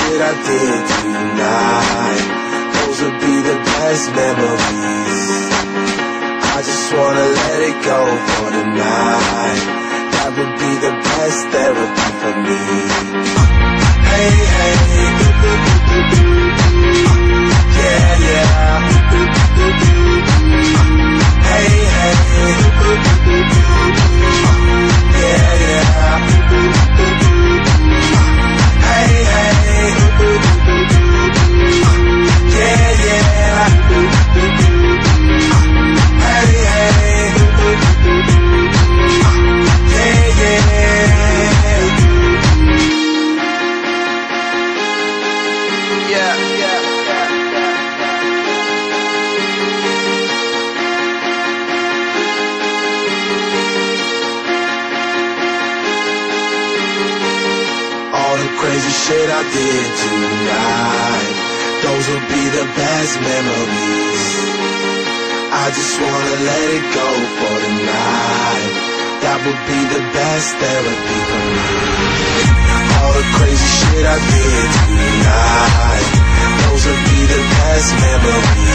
shit I did tonight, those would be the best memories. I just wanna let it go for the night. That would be the best therapy for me. Hey, hey, yeah, yeah. Hey, hey, yeah, yeah. Hey, hey, yeah, yeah. Hey, hey, yeah, yeah. Yeah, all the crazy shit I did tonight, those will be the best memories. I just wanna let it go for the night. That would be the best therapy for me. All the crazy shit I did tonight, those will be the best memories.